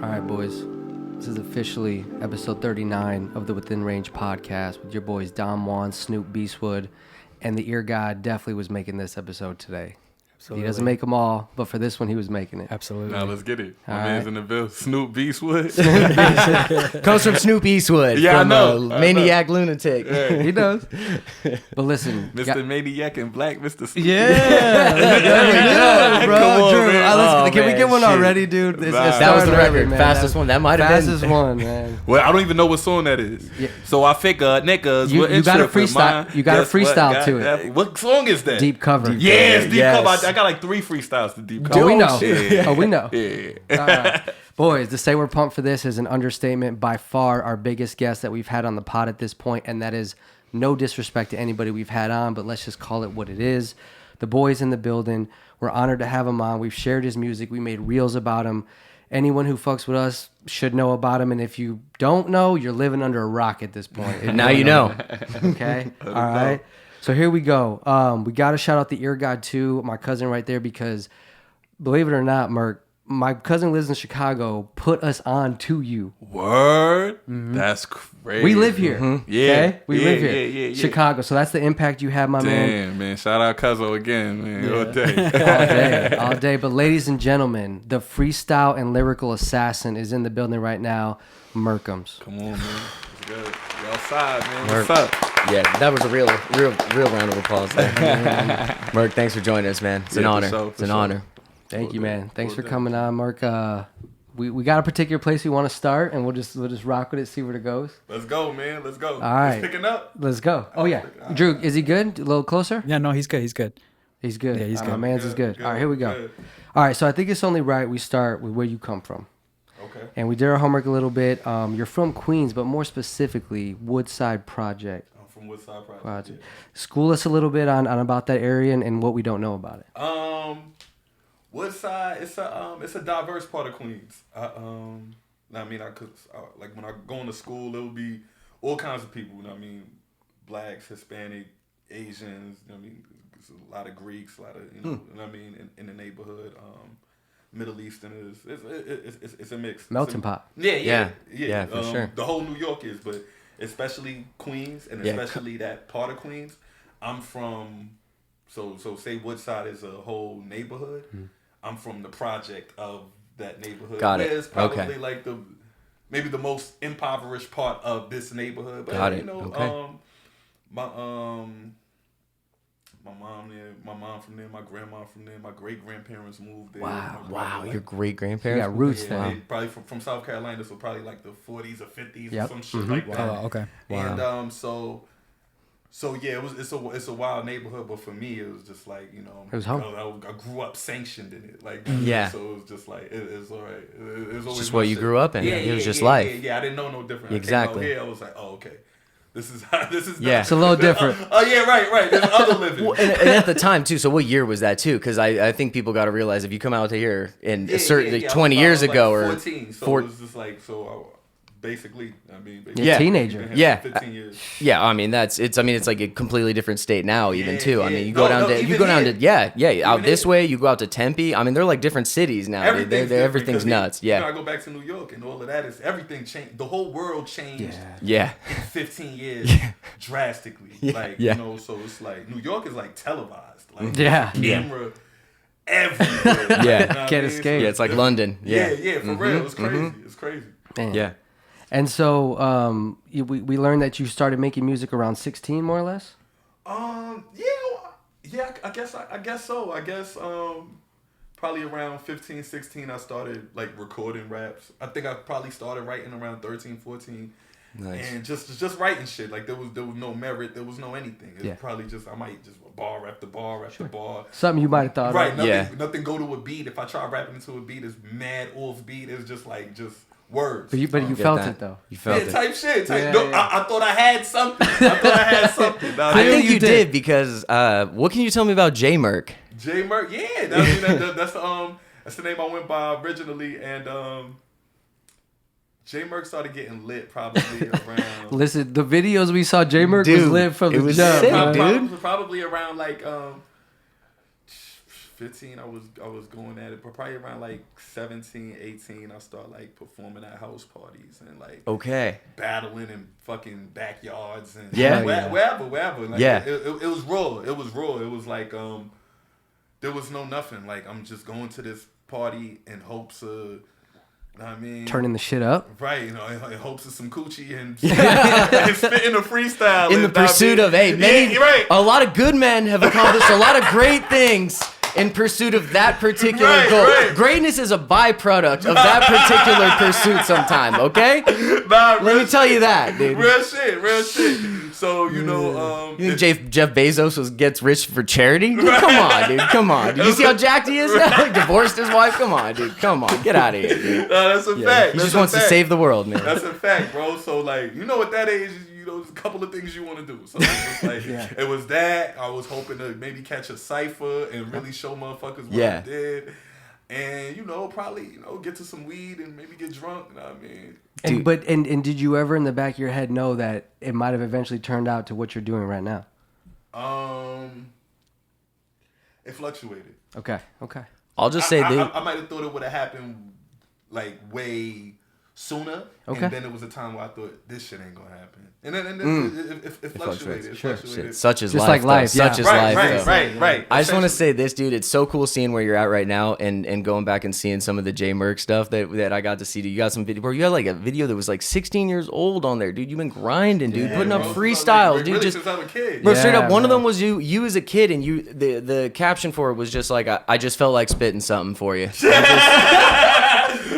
All right, boys. This is officially episode 39 of the Within Range podcast with your boys Dom Juan, Snoop Beastwood, and the ear god definitely was making this episode today. Absolutely. He doesn't make them all, but for this one, he was making it. Absolutely. Now let's get it. My All man's right. in the bill. Snoop Beastwood. Comes from Snoop Eastwood. Yeah, from I know. Maniac Lunatic. Yeah. He does. But listen. Mr. Maniac and Black Mr. Snoop. Yeah. There we go, bro. Come on, Drew, man. can we man, get one shit. already, dude? It's Nah. That was the starting early, record. man. Fastest one. That might have been. Fastest one, man. Well, I don't even know what song that is. Yeah. So I figure niggas You wouldn't gotta trip with freestyle- mine. you gotta Guess what? freestyle to it. What song is that? Deep cover. Yes, deep Yes. cover. I got like 3 freestyles to deep cover. Oh, we know. Yeah. Oh, we know. Yeah. All right. Boys, to say we're pumped for this is an understatement. By far our biggest guest that we've had on the pod at this point, and that is no disrespect to anybody we've had on, but let's just call it what it is. The boy's in the building. We're honored to have him on. We've shared his music. We made reels about him. Anyone who fucks with us should know about him, and if you don't know, you're living under a rock at this point. Now you know. Okay? All right. So here we go. We got to shout out the ear god too, my cousin right there, because believe it or not, Murk, my cousin lives in Chicago, put us on to you. Word? That's crazy. We live here. Yeah. Okay? We Yeah, live here. yeah. Chicago. So that's the impact you have, my man. Damn, man. Shout out Cuzzo again, man. All All day. day. All day. But ladies and gentlemen, the freestyle and lyrical assassin is in the building right now, Murkemz. Come on, man. It's good. You outside, man. Murk. What's up? Yeah, that was a real round of applause there. Murk, thanks for joining us, man. It's an Yeah, for honor. sure, It's for an sure. honor. Thank you, man. Thanks for Well, coming on, Murk. We got a particular place we want to start, and we'll just rock with it, see where it goes. Let's go, man. Let's go. All right. It's picking up. Let's go. Oh, yeah. Drew, is he good? A little closer? Yeah, no, he's good. He's good. He's good. Yeah, he's My good. man's is good. All right, here we go. Good. All right, so I think it's only right we start with where you come from. Okay. And we did our homework a little bit. You're from Queens, but more specifically, Woodside Project. I'm from Woodside Project. School us a little bit on about that area and what we don't know about it. Woodside, it's a diverse part of Queens. I could like when I go into school, it'll be all kinds of people. You know what I mean, blacks, Hispanic, Asians. You know what I mean, there's a lot of Greeks, a lot of you know what I mean in the neighborhood. Middle Easterners. It's a mix. Melting pot. Yeah, for sure. The whole New York is, but especially Queens and especially that part of Queens. I'm from, so say Woodside is a whole neighborhood. I'm from the project of that neighborhood. Got it. Where it's probably Okay. like maybe the most impoverished part of this neighborhood. But Got it. you know, Okay. my mom from there, my grandma from there, my great grandparents moved there. Wow. Your great You grandparents. got roots Yeah, there. they probably from South Carolina, so probably like the 40s or 50s Yep. or some shit like that. Oh, okay. And so yeah, it's a wild neighborhood, but for me it was just like, you know, It was home. I grew up sanctioned in it, like Yeah. So it was just like it's all right. It's always just my what you shit. grew up in. It was just life. Yeah, I didn't know no different. Exactly. I came out here, I was like, oh okay, this is Yeah. It's a little different. Oh yeah, right. There's other living. Well, and at the time too. So what year was that too? Because I think people got to realize if you come out to here in a certain like 20 years I was ago like or 14, so four- it was just like basically, You're a teenager. Yeah. 15 years. yeah, I mean it's like a completely different state now even Yeah, too. I yeah. mean you go No, down to even you go down here. to out this here. way. You go out to Tempe. I mean they're like different cities now. Everything's because nuts. You know, Yeah, I go back to New York and all of that is everything changed. The whole world changed yeah, in 15 years drastically. Like yeah. you know, so it's like New York is like televised. Like Yeah. camera everywhere. Yeah. You know what I Can't mean? escape. yeah. It's like London. Yeah, Yeah, for real. It's crazy. It's crazy. Man. yeah. And so we learned that you started making music around 16, more or less? Yeah. I guess so. I guess probably around 15, 16, I started like recording raps. I think I probably started writing around 13, 14. Nice. And just writing shit. Like there was no merit, there was no anything. It was Yeah. probably just I might just bar after bar after bar. Something you might have thought Right, of. nothing go to a beat. If I try rapping into a beat, it's mad off beat. It's just words. But you Get felt that. it, though. You felt yeah, it. type shit. Yeah, no, yeah. I thought I had something. Nah, I think you you did. did because what can you tell me about J Murk? J Murk, yeah, that's the name I went by originally, and J Murk started getting lit probably around. Listen, the videos we saw, J Murk was Dude, lit from it the was jump. sick, huh? dude. Probably around like 15, I was going at it, but probably around like 17, 18, I started like performing at house parties and like battling in fucking backyards and wherever. Like, it was raw. It was raw. It was like there was no nothing. Like I'm just going to this party in hopes of. You know what I mean? Turning the shit up. Right, in hopes of some coochie and spitting a freestyle. In the pursuit of, a lot of good men have accomplished a lot of great things in pursuit of that particular goal. Right. Greatness is a byproduct of that particular pursuit sometime, okay? Let me tell you that, dude. Real shit. So, you know... you think Jeff Bezos gets rich for charity? Dude, come on, dude. You see how jacked he is now? Like, divorced his wife? Come on, dude. Come on. Get out of here, dude. That's a fact. He just wants to save the world, man. That's a fact, bro. So, like, you know, at that age, you know, there's a couple of things you want to do. So, it was like, it was that. I was hoping to maybe catch a cipher and really show motherfuckers what I did. And, you know, probably, you know, get to some weed and maybe get drunk. You know what I mean? And did you ever in the back of your head know that it might have eventually turned out to what you're doing right now? It fluctuated. Okay. I'll just say, dude. I might have thought it would have happened like way sooner. Okay. And then there was a time where I thought this shit ain't gonna happen. And then it fluctuated. It fluctuated. Such is just life. Like life. Such is life. Right. I just want to say this, dude. It's so cool seeing where you're at right now and going back and seeing some of the J Murk stuff that I got to see. You got some video, bro. You had like a video that was like 16 years old on there, dude. You've been grinding, dude. Putting up freestyles, dude. Really since I'm a kid. Bro, straight up, one of them was you as a kid, and the caption for it was just like, I just felt like spitting something for you.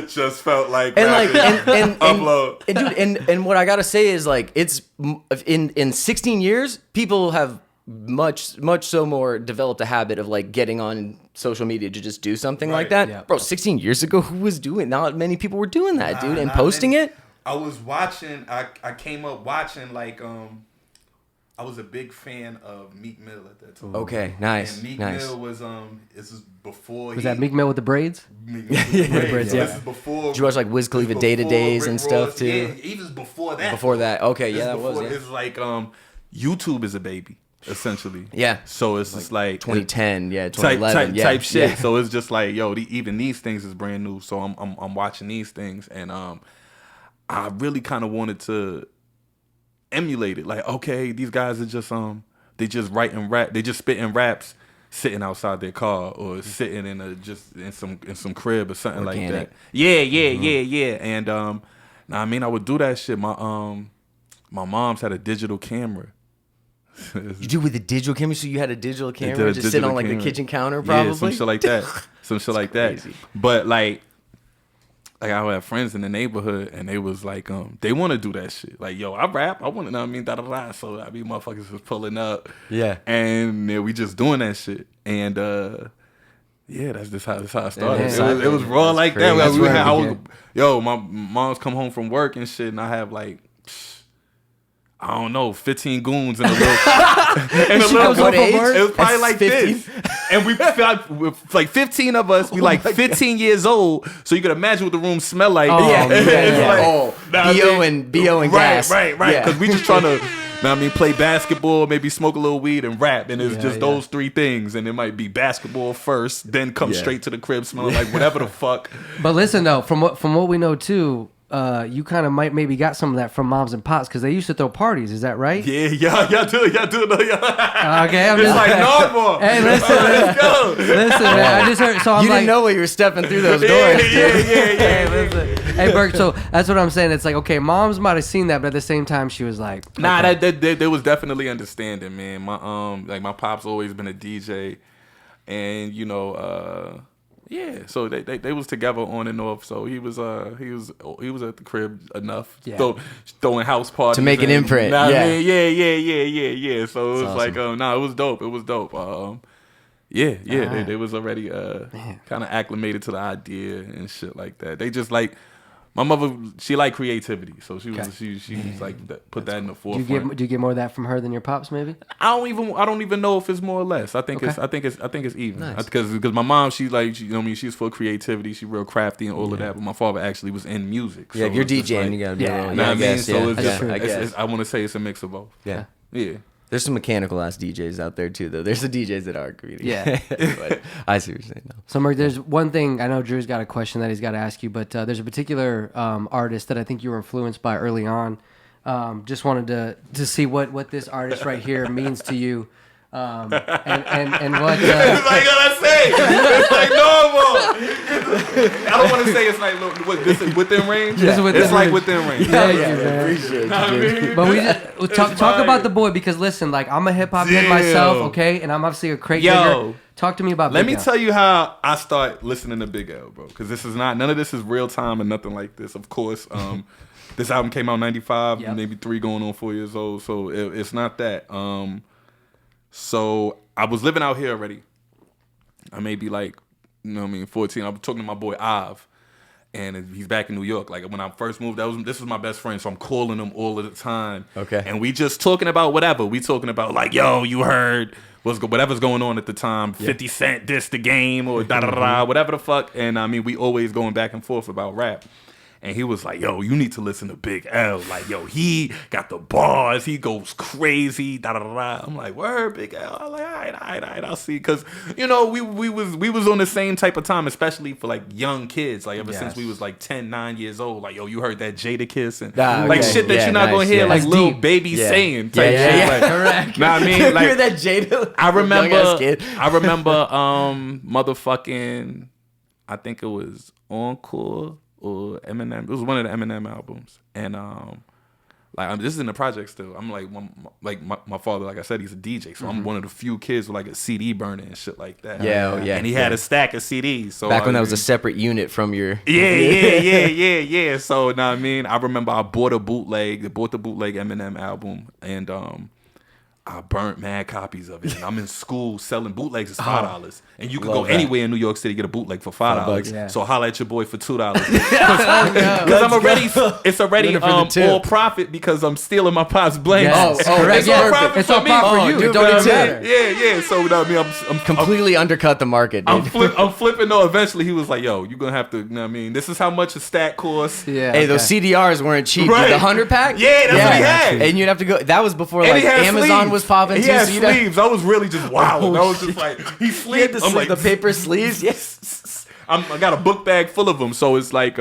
Just felt like and upload. And dude, and what I gotta say is like it's in 16 years, people have much so more developed a habit of like getting on social media to just do something like that. Yeah. Bro, 16 years ago, who was doing? Not many people were doing that, dude, and posting it. I was watching. I came up watching like I was a big fan of Meek Mill at that time. Okay, nice. And Meek Mill was this is before. Was that Meek Mill with the braids? Meek Mill with the braids. This is before. Did you watch like Wiz Khalifa Day to Days and stuff too? Yeah, even before that. Before that, okay, yeah, that was. It's like YouTube is a baby, essentially. Yeah. So it's just like 2010, 2011, type shit. Yeah. So it's just like, yo, even these things is brand new. So I'm watching these things, and I really kind of wanted to emulate it. Like, okay, these guys are just they just writing rap, they just spitting raps sitting outside their car or sitting in some crib or something organic. Like that. Yeah. And I mean, I would do that shit. My mom's had a digital camera. You do with a digital camera? So you had a digital camera just sitting on like the kitchen counter, probably? Yeah, some shit like that. Crazy. But like I would have friends in the neighborhood, and they was like, they want to do that shit. Like, yo, I rap, I want to know what I mean, da-da-da. So I be motherfuckers was pulling up. Yeah. And we just doing that shit. And that's how it started. It was raw like crazy. That. My mom's come home from work and shit, and I have like, I don't know, 15 goons in a little. It was probably like 15? This. And we like 15 of us. We like 15 years old. So you can imagine what the room smell like. BO and gas. Right. Because we just trying to, play basketball, maybe smoke a little weed and rap. And it's just those three things. And it might be basketball first, then come straight to the crib smelling like whatever the fuck. But listen though, from what we know too, you kind of maybe got some of that from moms and pops because they used to throw parties. Is that right? Yeah, y'all do. Okay, I'm just like Nardwar. Hey, let's go. Listen, man, I just heard. So you didn't know what you were stepping through those doors. Yeah. Hey, Murk. So that's what I'm saying. It's like, okay, moms might have seen that, but at the same time, she was like, okay. Nah, there was definitely understanding, man. My pop's always been a DJ, and yeah, so they was together on and off. So he was at the crib enough, throwing house parties to make an imprint. Yeah. So it was awesome. Like, it was dope. It was dope. They was already kind of acclimated to the idea and shit like that. They just like. My mother, she liked creativity, so she was like put that in the forefront. Do you get more of that from her than your pops, maybe? I don't even know if it's more or less. I think it's even. Nice. Because my mom, she's full of creativity. She's real crafty and all of that. But my father actually was in music. Yeah, if you're DJing, you gotta be. I want to say it's a mix of both. Yeah. Yeah. There's some mechanical ass DJs out there too, though. There's the DJs that are comedians. Yeah. But I see what you're saying. No. So, Murk, there's one thing, I know Drew's got a question that he's got to ask you, but there's a particular artist that I think you were influenced by early on. Just wanted to see what this artist right here means to you. And what It's like I say, it's like normal. I don't want to say it's like what this is within range. Yeah. It's like within range. Yeah, Appreciate you. I mean, but we just talk about the boy, because listen, like, I'm a hip hop head myself, okay, and I'm obviously a crate digger. Talk to me about. Let Big me L. tell you how I start listening to Big L, bro. Because this is none of this is real time and nothing like this. Of course, this album came out in '95, maybe 3 going on 4 years old. So it's not that. So I was living out here already. I may be like, 14. I was talking to my boy Av, and he's back in New York. Like when I first moved, this was my best friend, so I'm calling him all of the time. Okay. And we just talking about whatever. We talking about like, yo, you heard whatever's going on at the time. 50 Cent dissed the game or da da da, whatever the fuck. And I mean, we always going back and forth about rap. And he was like, yo, you need to listen to Big L. Like, yo, he got the bars. He goes crazy. Da da da. I'm like, word, Big L. I'm like, all right, I'll see. Because, we was on the same type of time, especially for, like, young kids. Like, ever since we was, like, 10, 9 years old. Like, yo, you heard that Jada Kiss? And, like, shit that you're not going to hear, like, little baby saying type shit. Like, correct. Know what I mean? Like, you hear that Jada? I remember, motherfucking, I think it was Encore or Eminem. It was one of the Eminem albums, and this is in the project still. I'm like, my father, like I said, he's a DJ, so I'm one of the few kids with like a CD burner and shit like that. And he had a stack of CDs. So back when that was a separate unit from your. Yeah. So now I mean, I remember I bought the bootleg Eminem album, and I burnt mad copies of it, and I'm in school selling bootlegs as $5, and you could go anywhere in New York City get a bootleg for $5. Yeah. So holla at your boy for $2 because I'm already it's already all profit because I'm stealing my pop's blame. Yes. It's all profit it's for all me. profit for you. Dude, It don't even matter. Yeah. So you know what I mean, I'm completely undercut the market. Dude. I'm flipping. No, eventually he was like, "Yo, you're gonna have to." You know what I mean, this is how much a stack costs. Yeah. Hey, those CDRs weren't cheap. Right. The 100 pack. Yeah, that's what he had. And you'd have to go. That was before And like he had Amazon sleeves. was popping. He too, had so sleeves. I was really just wild. I was just like, he sleeved. I'm like the paper sleeves. Yes. I got a book bag full of them. So it's like,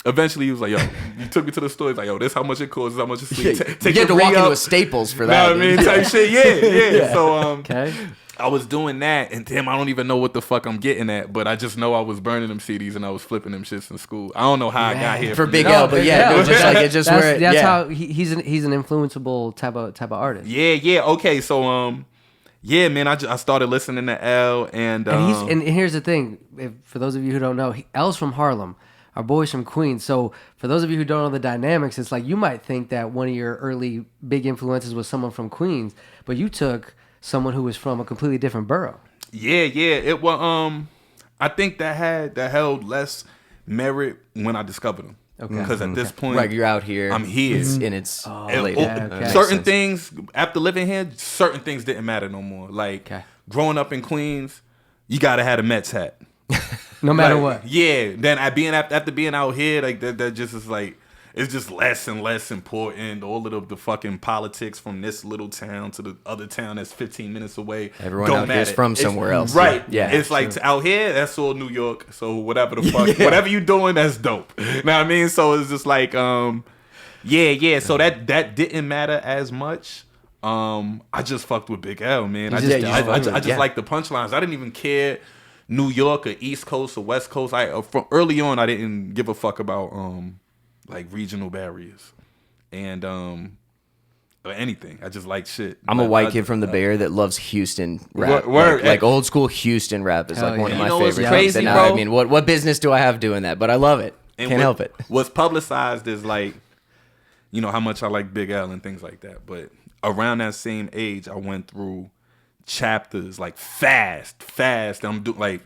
eventually he was like, yo, you took me to the store. He's like, yo, this how much it costs. This how much it sleeves. You had to walk into a Staples for that. Know what I mean? Type shit. Yeah. So Okay. I was doing that, and damn, I don't even know what the fuck I'm getting at, but I just know I was burning them CDs and I was flipping them shits in school. I don't know how I got here for from Big that. L, but it was just like it just where That's how he's an influenceable type of artist. Yeah. Okay, so yeah, man, I started listening to L, and and here's the thing, for those of you who don't know, L's from Harlem. Our boy's from Queens. So for those of you who don't know the dynamics, it's like you might think that one of your early big influences was someone from Queens, but you took someone who was from a completely different borough. Yeah. It was I think that held less merit when I discovered them. Okay. Because at this point, right, you're out here. I'm here, and it's late. Certain things after living here, certain things didn't matter no more. Like growing up in Queens, you gotta have a Mets hat, no matter what. Yeah. Then after being out here, like that just is like. It's just less and less important. All of the fucking politics from this little town to the other town that's 15 minutes away. Everyone out here is from somewhere else. Right. Yeah. It's like out here, that's all New York. So whatever the fuck, whatever you doing, that's dope. You know what I mean? So it's just like, So that didn't matter as much. I just fucked with Big L, man. I just like the punchlines. I didn't even care New York or East Coast or West Coast. From early on, I didn't give a fuck about like regional barriers and or anything. I just like shit. I'm a white kid from the Bay Area that loves Houston rap. Like old school Houston rap is like one of my favorites. Crazy, bro. I mean, what business do I have doing that? But I love it. Can't help it. What's publicized is like, how much I like Big L and things like that. But around that same age, I went through chapters like fast. And I'm doing like.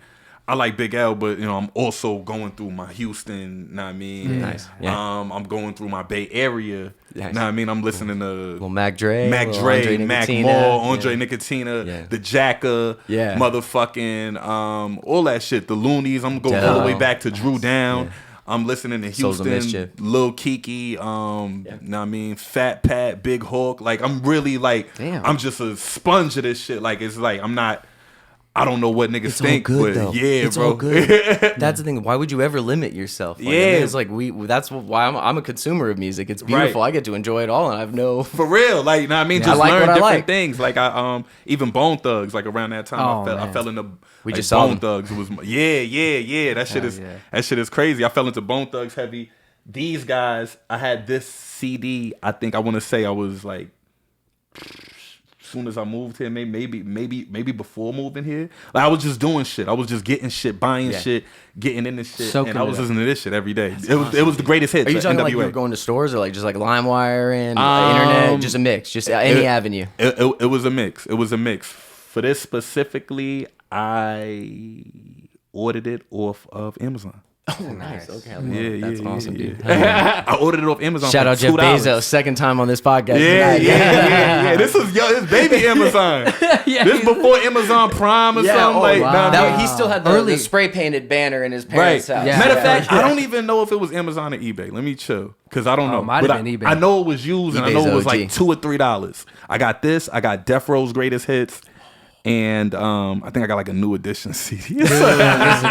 I like Big L, but I'm also going through my Houston. Know what I mean? Nice. Yeah. I'm going through my Bay Area. Nice. Know what I mean? I'm listening to Mac Dre, Mac Moore, Andre Nicotina, the Jacka, motherfucking all that shit. The Loonies. I'm going all the way back to Drew Down. I'm listening to Souls of Houston, Mischief. Lil Kiki, know what I mean, Fat Pat, Big Hawk. Like I'm really like, Damn. I'm just a sponge of this shit. Like it's like I don't know what niggas It's think, all good, but though. yeah, It's bro. all good. That's the thing. Why would you ever limit yourself? Like, I mean, it's like that's why I'm a consumer of music. It's beautiful. Right. I get to enjoy it all, and I have no. For real, like, you know what I mean? Yeah, Just I like learn what I different like. things. Like I even Bone Thugs, like around that time, Oh, I man. fell into We like, just saw Bone them. Thugs. It was yeah. That shit is crazy. I fell into Bone Thugs heavy. These guys, I had this CD. I think I want to say I was like, soon as I moved here, maybe before moving here, like I was just doing shit. I was just getting shit, buying shit, getting into shit, Soaking and I was it up. listening to this shit every day. It was the greatest hits. Are you talking NWA. like you were going to stores or like just like LimeWire and internet, just a mix, just any avenue? It was a mix. It was a mix. For this specifically, I ordered it off of Amazon. Oh, nice. Okay, That's awesome, dude. I ordered it off Amazon. Shout for out Jeff $2. Bezos, second time on this podcast. Yeah, tonight. yeah. This baby Amazon. This before Amazon Prime or something. Like, wow. nah, That, nah. he still had the spray painted banner in his Right. parents' house. Yeah. Matter of fact, I don't even know if it was Amazon or eBay. Let me chill, because I don't know. might But have been eBay. I know it was used, and I know eBay's it was OG. like $2 or $3. I got this. I got Death Row's Greatest Hits, and I think I got like a new edition CD. Listen,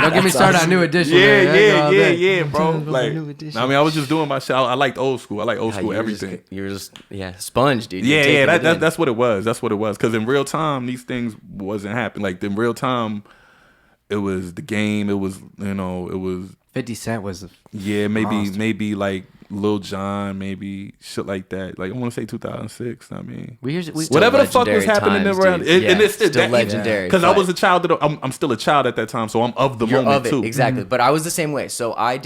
don't get me started on New Edition. Yeah, bro. Like, new edition. I mean, I was just doing my shit. I liked old school. I like old school everything. You're just sponge, dude. You're Yeah, taking it in. that's what it was. That's what it was. Because in real time, these things wasn't happening. Like in real time, it was the game. It was it was 50 Cent was maybe like Lil Jon, maybe shit like that. Like I want to say 2006. I mean, whatever the fuck was happening times, around, dude. and it's Still legendary. Because I but- was a child. I'm still a child at that time, so I'm of the You're moment of it, too. exactly. But I was the same way. So I'm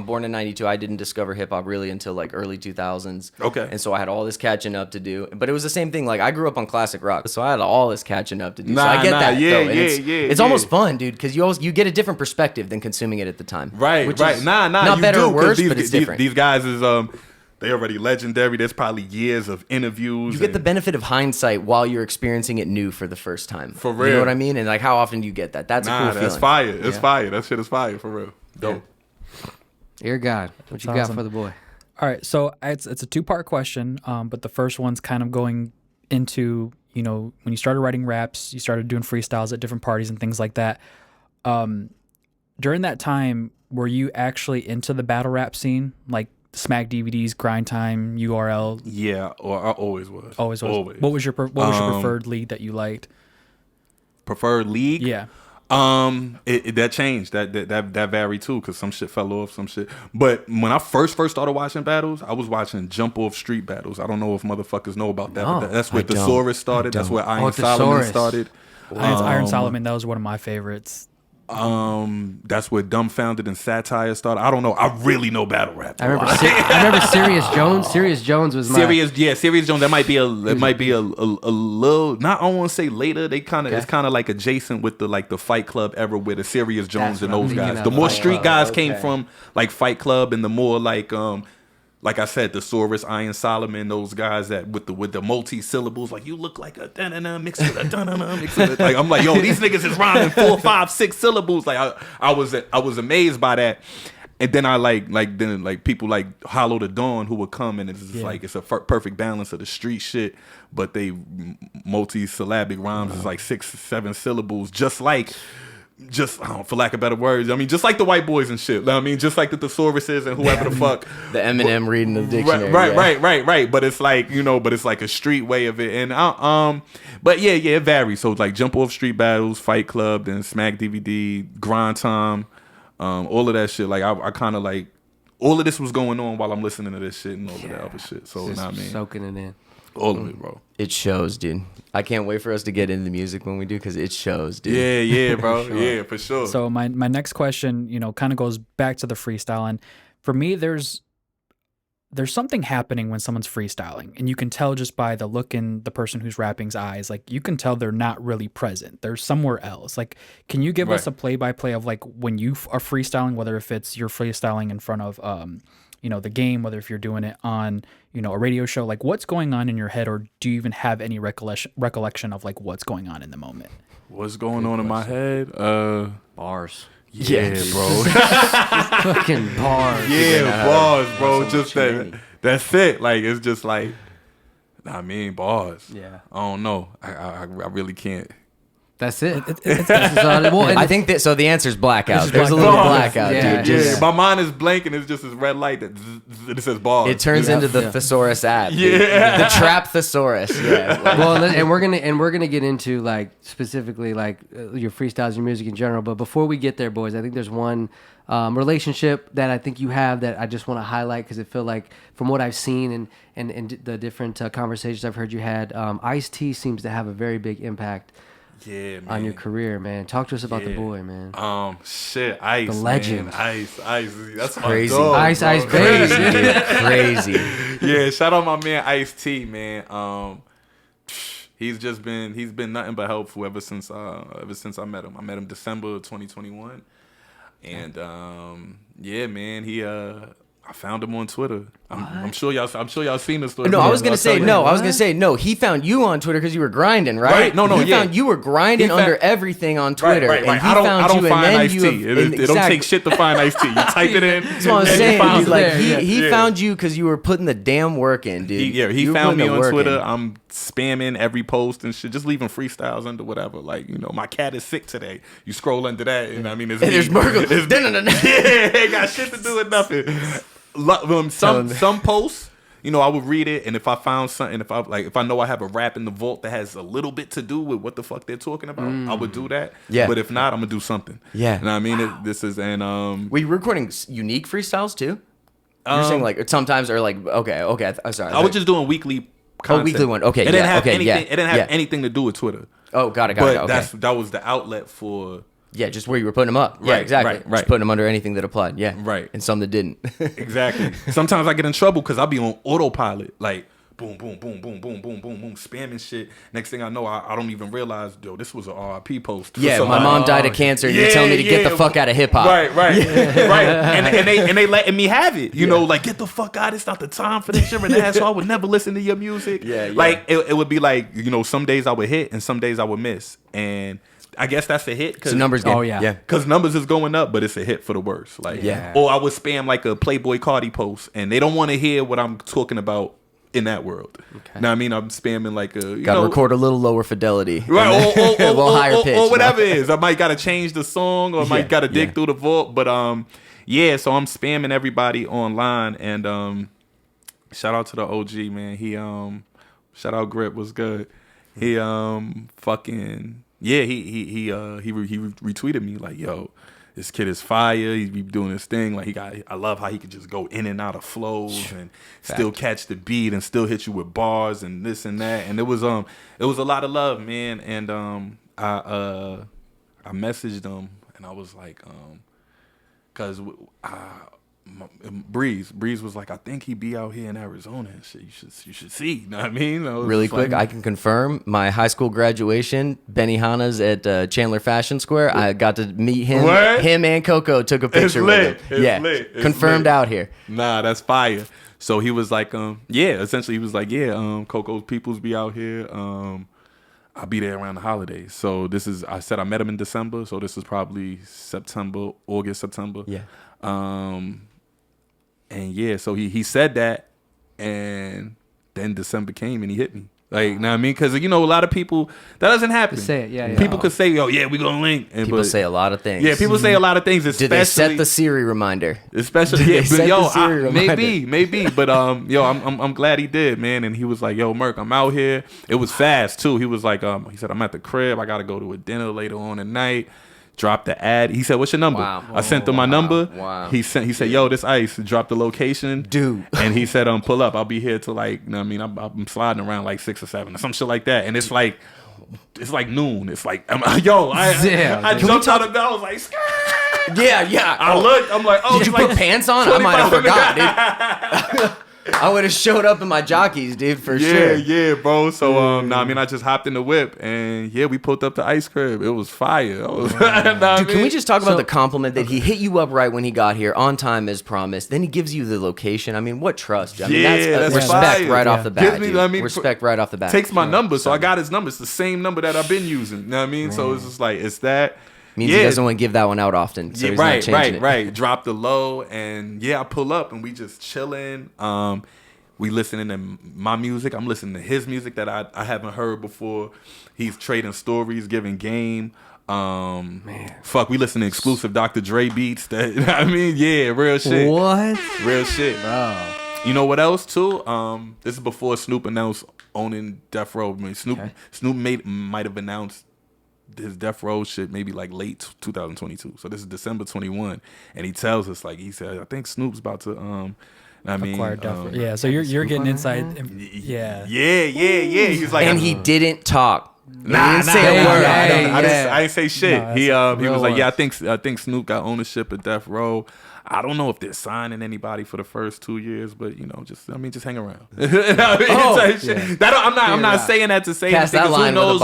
born in 92. I didn't discover hip hop really until like early 2000s. Okay. And so I had all this catching up to do. But it was the same thing. Like I grew up on classic rock, so I had all this catching up to do. So I get that. Yeah, though. And it's yeah. almost fun, dude, because you get a different perspective than consuming it at the time. Right, Which right. is Not you better do, or 'cause worse, these, but it's different. These guys is they already legendary. There's probably years of interviews. You get the benefit of hindsight while you're experiencing it new for the first time. For You know real. what I mean? And like, how often do you get that? That's a cool feeling. that's fire. It's fire. That shit is fire for real. Dope. Dear God, what you awesome. got for the boy? All right, so it's a two-part question, but the first one's kind of going into, when you started writing raps, you started doing freestyles at different parties and things like that. During that time, were you actually into the battle rap scene, like Smack DVDs, Grind Time, URL? Yeah, or I always was. Always was. Always. What was your preferred league that you liked? Preferred league? Yeah. That changed. That varied too, because some shit fell off, some shit. But when I first started watching battles, I was watching Jump Off Street battles. I don't know if motherfuckers know about that. No, but that's where I don't. Thesaurus started. That's where Iron Solomon Thesaurus. started. Iron Solomon, that was one of my favorites. That's where Dumbfounded and Satire started. I don't know. I really know battle rap. I remember Serious Jones. Serious Jones was my Serious Jones. That might be a little. Not I want to say later. They kind of it's kind of like adjacent with the Fight Club era, where the Serious Jones That's and what I'm those thinking guys. of. The more Fight street Club, guys came okay. from like Fight Club, and the more like I said, Thesaurus, Iron Solomon, those guys that with the multi syllables, like you look like a da-na-na mixed with a da-na-na mixed with a, like I'm like, yo, these niggas is rhyming 4, 5, 6 syllables. Like I was amazed by that. And then I like people like Hollow the Dawn who would come, and it's just like it's a perfect balance of the street shit, but they multi-syllabic rhymes is like 6, 7 syllables, just for lack of better words, I mean, just like the white boys and shit. I mean, just like the Thesauruses and whoever the fuck. The Eminem reading the dictionary. Right. But it's like, but it's like a street way of it. And but yeah, it varies. So it's like Jump Off Street Battles, Fight Club, then Smack DVD, Grind Time, all of that shit. Like I kind of like all of this was going on while I'm listening to this shit and all of that other shit. So just you know what I mean, soaking it in. all of it, bro. It shows, dude. I can't wait for us to get into the music when we do, because it shows, dude. Yeah, bro. Yeah, for sure. So my next question, kind of goes back to the freestyling. For me, there's something happening when someone's freestyling, and you can tell just by the look in the person who's rapping's eyes. Like you can tell they're not really present. They're somewhere else. Like, can you give us a play-by-play of like when you are freestyling, whether if it's you're freestyling in front of the game, whether if you're doing it on a radio show, like what's going on in your head, or do you even have any recollection of like what's going on in the moment? What's going on in my head? Bars. Yeah, bro. Fucking bars. Yeah, bars, bro. That's Just so much that. That's it. Like it's just like, I mean, bars. Yeah. I don't know. I really can't. That's it. That's all it- well, and I think that so. The answer is blackout. It's There's a blackout. little Bars. blackout, Yeah. dude. Yeah, Just- my mind is blank and it's just this red light that it says bars. It turns into the thesaurus app. Dude. Yeah. The trap thesaurus. Yeah. Like, well, and we're gonna get into like specifically like your freestyles, your music in general. But before we get there, boys, I think there's one relationship that I think you have that I just want to highlight because it feel like from what I've seen and the different conversations I've heard you had, Ice-T seems to have a very big impact. Yeah, man. On your career, man. Talk to us about the boy, man. Shit, Ice, The legend. man. Ice. That's Crazy. my dog, Ice, bro. Ice, crazy, baby. dude. Crazy. Yeah, shout out my man Ice-T, man. He's been nothing but helpful ever since I met him. I met him December of 2021, and yeah, man, I found him on Twitter. I'm sure y'all seen the story. No, I was gonna I'll say tell you. no. I was gonna say no. He found you on Twitter because you were grinding, right? Right, no, He yeah. found you were grinding He found- under everything on Twitter, Right. and he I don't found you, find and then Ice-T. you. It don't exactly. take shit to find Ice-T. You type it in. That's what I'm and you saying. found He's him. like there, he yeah. found you because you were putting the damn work in, dude. He You were found me putting the on work Twitter. in. I'm spamming every post and shit, just leaving freestyles under whatever. Like, my cat is sick today. You scroll under that, and I mean, it's And there's me. Murk. Yeah, ain't got shit to do with nothing. Some posts, I would read it, and if I found something, if I know I have a rap in the vault that has a little bit to do with what the fuck they're talking about, I would do that. Yeah. But if not, I'm gonna do something. Yeah. You know what I mean? This is Were you recording unique freestyles too? You're saying like sometimes or like okay. I'm sorry. I was just doing weekly content. weekly one. Okay, It didn't yeah, have okay, anything. yeah, It didn't have yeah. anything to do with Twitter. Oh, got it. But Okay. that was the outlet for. Yeah, just where you were putting them up. Yeah, Right, exactly. right. Just putting them under anything that applied. Yeah. Right. And some that didn't. Exactly. Sometimes I get in trouble because I'll be on autopilot, like boom, boom, boom, boom, boom, boom, boom, boom, spamming shit. Next thing I know, I don't even realize, yo, this was a RIP post. Yeah, So my I- mom died of cancer, and you're telling me to get the fuck out of hip hop. Right, right. And they letting me have it. You know, like, get the fuck out. It's not the time for this. You're an asshole. I would never listen to your music. Yeah. Like, it would be like, some days I would hit and some days I would miss. And I guess that's a hit. So numbers game. Oh, yeah. Yeah. Because numbers is going up, but it's a hit for the worst. Like, Yeah. Or I would spam like a Playboy Cardi post, and they don't want to hear what I'm talking about in that world. Okay. Now, I mean, I'm spamming like a Got to record a little lower fidelity. right, a little higher pitch. or whatever it is. I might gotta change the song, or I might gotta dig yeah. through the vault. But yeah. So I'm spamming everybody online, and shout out to the OG man. He shout out Grip was good. He fucking. Yeah, he retweeted me like, yo, this kid is fire. He be doing his thing. Like I love how he could just go in and out of flows and still catch the beat and still hit you with bars and this and that. And it was a lot of love, man. And I messaged him and I was like, cause Breeze was like, I think he be out here in Arizona and shit. You should see. You know what I mean? I was Really just quick, like, I can confirm my high school graduation, Benihana's at Chandler Fashion Square. I got to meet him. What? Him and Coco took a picture lit. with him. It's yeah, lit. It's confirmed lit. out here. Nah, that's fire. So he was like, essentially he was like, Coco's peoples be out here. I'll be there around the holidays. So I said I met him in December. So this is probably August, September. Yeah. And yeah, so he said that, and then December came and he hit me. Like, you know what I mean? Because, a lot of people, that doesn't happen. Say it, yeah. People could say, oh, yeah, we going to link. People say a lot of things. Yeah, people say a lot of things, especially. Did they set the Siri reminder? Especially, Did yeah, they but set yo, the Siri reminder? maybe, but I'm glad he did, man. And he was like, yo, Murk, I'm out here. It was fast too. He was like, he said, I'm at the crib. I gotta go to a dinner later on at night. Drop the ad. He said, what's your number? Wow. I sent him my number. Wow. He said, yo, this Ice. Drop the location, Dude. And he said, pull up. I'll be here till like, I'm sliding around like 6 or 7 or some shit like that. And it's like noon. It's like, I jumped out of bed. I was like, Skirt! Yeah. I looked. I'm like, oh, Did you it's like put pants on? I might have 25 forgot, dude. I would have showed up in my jockeys, dude, for sure. Yeah, bro. So, I just hopped in the whip and we pulled up to Ice Crib. It was fire. Dude, can we just talk about the compliment that he hit you up right when he got here, on time as promised? Then he gives you the location. I mean, what trust? I mean, that's respect fire. right off the bat. Gives me, Dude. Respect right off the bat. Takes my number, so I got his number. It's the same number that I've been using. You know what I mean? So it's just like, it's that. Means he doesn't want to give that one out often. So he's not changing it. Right. Drop the low, and I pull up, and we just chilling. We listening to my music. I'm listening to his music that I haven't heard before. He's trading stories, giving game. We listen to exclusive Dr. Dre beats. That real shit. What? Real shit, bro. You know what else too? This is before Snoop announced owning Death Row. I mean, Snoop might have announced his Death Row shit maybe like late 2022. So this is December 21, and he tells us, like, he said, I think Snoop's about to acquire Death Row. Yeah, so you're getting inside. Yeah. He's like, and he didn't talk. Nah, didn't say a word. I didn't say shit. No, He was like, I think Snoop got ownership of Death Row. I don't know if they're signing anybody for the first 2 years, but just hang around. I'm not saying that to say anything, because who knows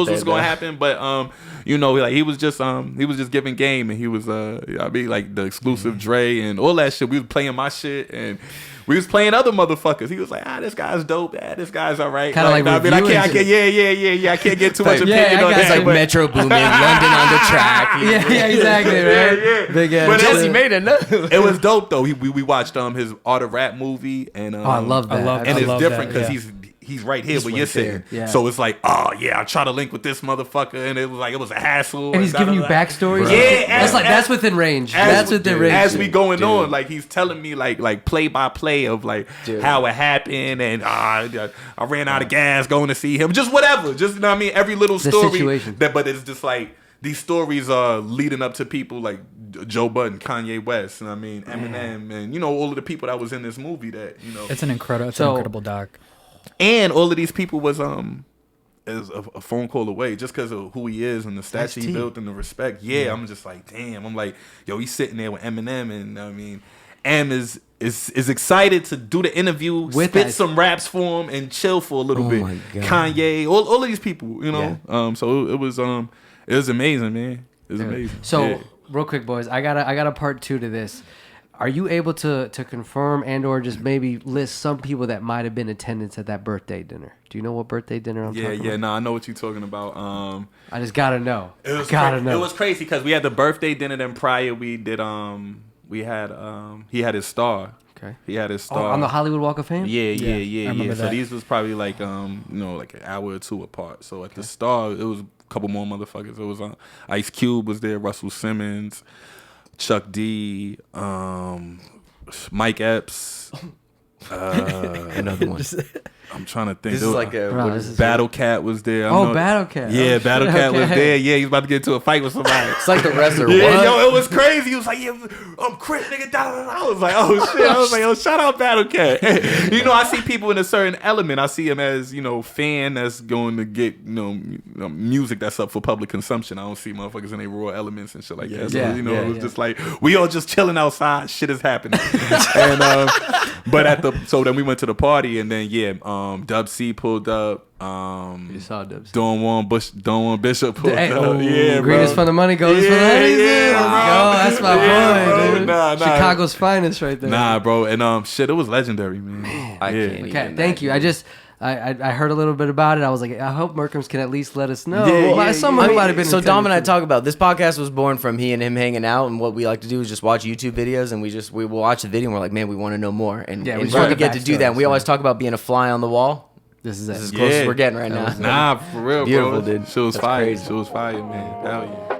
what's gonna happen. But he was just giving game, and he was like the exclusive Dre and all that shit. We was playing my shit, and we was playing other motherfuckers. He was like, this guy's dope. This guy's all right. Kind of like I can't get too much opinion on It's that. like Metro Boomin, London on the track. Yeah, exactly, right? Big ass. But Jesse made enough. It was dope though. We watched his Art of Rap movie, and I love that. and it's love different that, because he's right here where right you're sitting. there, yeah. So it's like, I try to link with this motherfucker, and it was a hassle. And he's giving you backstories. Yeah, that's within range. That's within range. As we going on, like he's telling me like play by play of like how it happened, and I ran out of gas going to see him, just whatever, just you know what I mean, every little story. Situation. But it's just like these stories are leading up to people like Joe Budden, Kanye West, and Eminem, and all of the people that was in this movie that It's an incredible doc. And all of these people was is a phone call away, just because of who he is and the stats he built and the respect. I'm just like, damn. I'm like, he's sitting there with Eminem, and Em is excited to do the interview, spit some raps for him, and chill for a little bit. My God. Kanye, all of these people, So it was amazing, man. It was amazing. So real quick, boys, I got a part 2 to this. Are you able to confirm and or just maybe list some people that might have been attendance at that birthday dinner? Do you know what birthday dinner I'm talking about? No, I know what you're talking about. I just gotta know. It was crazy because we had the birthday dinner. Then prior we did he had his star. Okay. He had his star on the Hollywood Walk of Fame. Yeah. remember So that. these was probably like like an hour or two apart. So at the star, it was a couple more motherfuckers. It was Ice Cube was there, Russell Simmons, Chuck D, Mike Epps, Another one. I'm trying to think. This is like a Battle Cat was there. Battle Cat. Yeah, Battle Cat was there. Yeah, he was about to get into a fight with somebody. It's like the wrestler. Yeah, What? it was crazy. He was like, I'm Chris, nigga. I was like, oh shit. I was like, shout out Battle Cat. I see people in a certain element. I see him as, fan that's going to get, music that's up for public consumption. I don't see motherfuckers in their raw elements and shit like that. So, it was just like, we all just chilling outside. Shit is happening. And, so then we went to the party, and then, Dub C pulled up. You saw Dub C. Don Juan Bishop pulled up. Yeah, greatest for the money goes for the honeys. That's my boy, dude. Nah. Chicago's finest right there. Nah, bro. And it was legendary, man. I can't Okay, even thank you. I heard a little bit about it. I was like, I hope Murkemz can at least let us know. Someone who might have been. So Dom and I talk about this podcast was born from he and him hanging out, and what we like to do is just watch YouTube videos, and we will watch the video, and we're like, man, we want to know more, and we we want the get to do that. And we backstories, always talk about being a fly on the wall. This is This is close as we're getting right now. Nah, for real, Beautiful, bro. dude. She was That's fire. crazy. She was fire, man. Hell yeah.